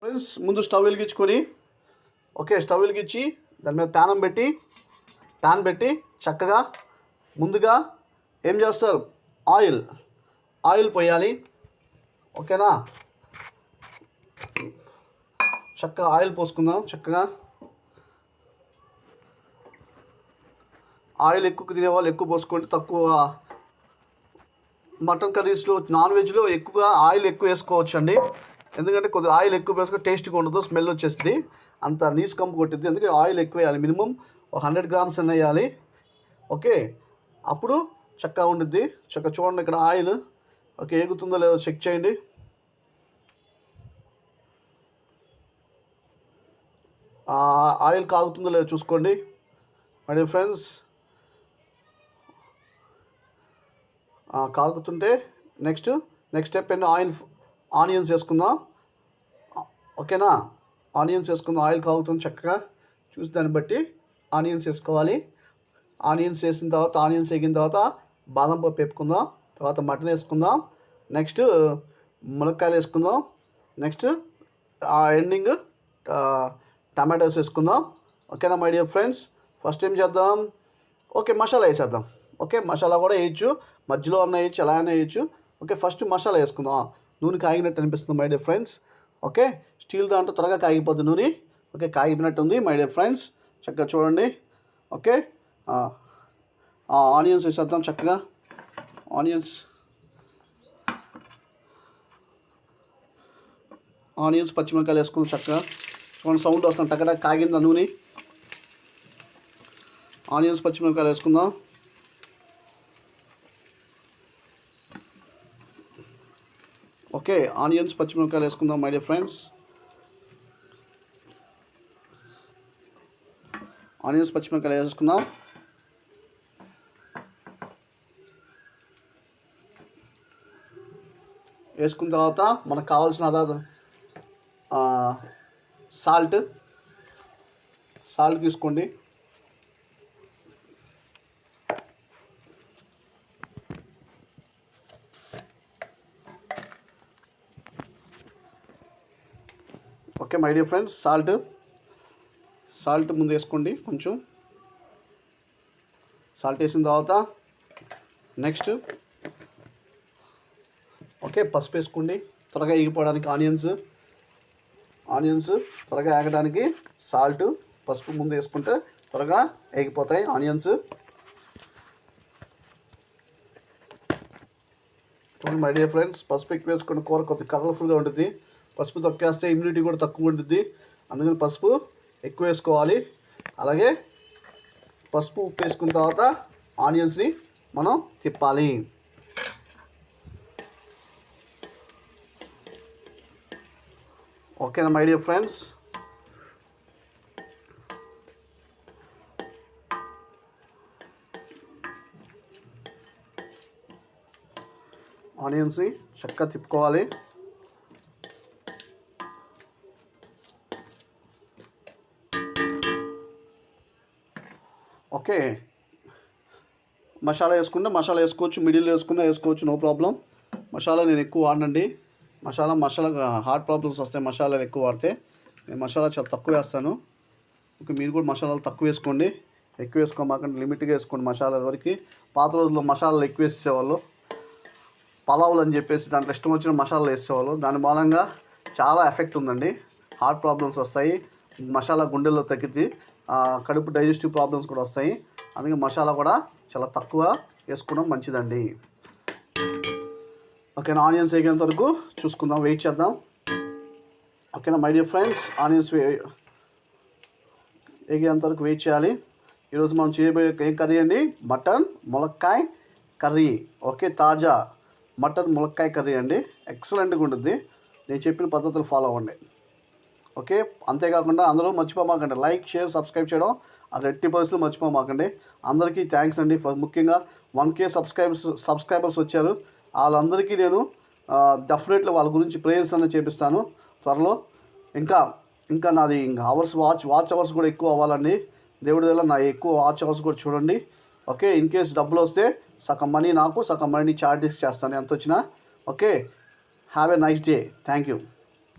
Friends, ముందు stove వెలిగించుకొని stove వెలిగించి దాని మీద ప్యాన్ పెట్టి చక్కగా ముందుగా ఏం చేస్తారు, ఆయిల్ పోయాలి. ఓకేనా, చక్కగా ఆయిల్ పోసుకుందాం. చక్కగా ఆయిల్ ఎక్కువ తినేవాళ్ళు ఎక్కువ పోసుకోండి, తక్కువ మటన్ కర్రీస్లో నాన్ వెజ్లో ఎక్కువగా ఆయిల్ ఎక్కువ వేసుకోవచ్చు అండి. ఎందుకంటే కొద్దిగా ఆయిల్ ఎక్కువ వేసుకుంటే టేస్ట్గా ఉండదు, స్మెల్ వచ్చేస్తుంది, అంత నీసు కంపు కొట్టింది. అందుకే ఆయిల్ ఎక్కువ వేయాలి, మినిమం 100 grams అన్న వేయాలి. ఓకే, అప్పుడు చక్కగా ఉండిద్ది. చక్కగా చూడండి ఇక్కడ ఆయిల్ ఎగుతుందో లేదో చెక్ చేయండి. ఆయిల్ కాగుతుందో లేదో చూసుకోండి మై డియర్ ఫ్రెండ్స్. కాగుతుంటే నెక్స్ట్ స్టెప్ ఏంటి, ఆనియన్స్ వేసుకుందాం. ఓకేనా, ఆనియన్స్ వేసుకుందాం. ఆయిల్ కాగుతుంది, చక్కగా చూసి దాన్ని బట్టి ఆనియన్స్ వేసుకోవాలి. ఆనియన్స్ వేసిన తర్వాత ఆనియన్స్ వేగిన తర్వాత బాదం పప్పు వేపుకుందాం. తర్వాత మటన్ వేసుకుందాం. నెక్స్ట్ ములక్కాయలు వేసుకుందాం. నెక్స్ట్ ఎండింగ్ టమాటోస్ వేసుకుందాం. ఓకేనా మై డియర్ ఫ్రెండ్స్. ఫస్ట్ ఏం చేద్దాం, మసాలా వేసేద్దాం. మసాలా కూడా వేయచ్చు, మధ్యలో అన్న వేయచ్చు, ఎలా అయినా వేయచ్చు. ఫస్ట్ మసాలా వేసుకుందాం. నూనె కాగినట్టు అనిపిస్తుంది మై డియర్ ఫ్రెండ్స్. స్టీల్ దాంట్లో త్వరగా కాగిపోద్ది నూనె. కాగినట్టు ఉంది మై డియర్ ఫ్రెండ్స్. చక్కగా చూడండి. ఆనియన్స్ వేసేద్దాం. చక్కగా ఆనియన్స్ పచ్చిమిరకాయలు వేసుకుందాం. చక్కగా చూడండి, సౌండ్ వస్తుంది, టక్కగా కాగిందా నూనె. ఆనియన్స్ పచ్చిమిరకాయలు వేసుకుందాం. ఆనియన్స్ పచ్చిమిరకాయలు వేసుకుందాం మై డియర్ ఫ్రెండ్స్. ఆనియన్స్ పచ్చిమిరకాయలు వేసుకుందాం. వేసుకున్న తర్వాత మనకు కావాల్సిన సాల్ట్ తీసుకోండి. మై డియర్ ఫ్రెండ్స్, సాల్ట్ ముందు వేసుకోండి. కొంచెం సాల్ట్ వేసిన తర్వాత నెక్స్ట్ పసుపు వేసుకోండి. త్వరగా ఎగిపోవడానికి ఆనియన్స్ త్వరగా ఏగడానికి సాల్ట్ పసుపు ముందు వేసుకుంటే త్వరగా ఎగిపోతాయి ఆనియన్స్. చూడండి మై డియర్ ఫ్రెండ్స్, పసుపు ఎక్కువ వేసుకుని కూర కొద్దిగా కలర్ఫుల్గా ఉంటుంది. పసుపు తొక్కేస్తే ఇమ్యూనిటీ కూడా తక్కువ ఉంటుంది, అందుకని పసుపు ఎక్కువ వేసుకోవాలి. అలాగే పసుపు ఉప్పు వేసుకున్న తర్వాత ఆనియన్స్ని మనం తిప్పాలి. ఓకేనా మై డియర్ ఫ్రెండ్స్. ఆనియన్స్ని చక్కగా తిప్పుకోవాలి. మసాలా వేసుకోవచ్చు, మిడిల్లో వేసుకోవచ్చు, నో ప్రాబ్లం. మసాలా నేను ఎక్కువ వాడనండి. మసాలా హార్ట్ ప్రాబ్లమ్స్ వస్తాయి మసాలాలు ఎక్కువ వాడితే. నేను మసాలా చాలా తక్కువ వేస్తాను. మీరు కూడా మసాలాలు తక్కువ వేసుకోండి, ఎక్కువ వేసుకోమాకండి, లిమిట్గా వేసుకోండి మసాలా వరకు. పాత రోజుల్లో మసాలాలు ఎక్కువ వేసేవాళ్ళు, పలావులు అని చెప్పేసి దాంట్లో ఇష్టం వచ్చిన మసాలాలు వేసేవాళ్ళు. దాని మూలంగా చాలా ఎఫెక్ట్ ఉందండి, హార్ట్ ప్రాబ్లమ్స్ వస్తాయి. మసాలా గుండెల్లో తగ్గితే కడుపు డైజెస్టివ్ ప్రాబ్లమ్స్ కూడా వస్తాయి. అందుకే మసాలా కూడా చాలా తక్కువ వేసుకోవడం మంచిదండి. ఓకేనా, ఆనియన్స్ వేగేంత వరకు చూసుకుందాం, వెయిట్ చేద్దాం. ఓకేనా మై డియర్ ఫ్రెండ్స్, ఆనియన్స్ వేగేంత వరకు వెయిట్ చేయాలి. ఈరోజు మనం చేయబోయే ఏం కర్రీ అండి, మటన్ ములక్కాయ కర్రీ. తాజా మటన్ ములక్కాయ కర్రీ అండి, ఎక్సలెంట్గా ఉంటుంది. నేను చెప్పిన పద్ధతులు ఫాలో అవ్వండి. అంతేకాకుండా అందరూ మర్చిపోమాకండి, లైక్, షేర్, సబ్స్క్రైబ్ చేయడం అది 80% మర్చిపోమాకండి. అందరికీ థ్యాంక్స్ అండి. ముఖ్యంగా 1K సబ్స్క్రైబర్స్ వచ్చారు. వాళ్ళందరికీ నేను డెఫినెట్లీ వాళ్ళ గురించి ప్రేయర్స్ అనేది చేపిస్తాను త్వరలో. ఇంకా నాది వాచ్ అవర్స్ కూడా ఎక్కువ అవ్వాలండి. దేవుడి వల్ల నా ఎక్కువ వాచ్ అవర్స్ కూడా చూడండి. ఇన్ కేస్ డబ్బులు వస్తే సగం మనీ నాకు, సగం మనీ చార్జెస్ చేస్తాను ఎంత వచ్చినా. Have a nice day. Thank you.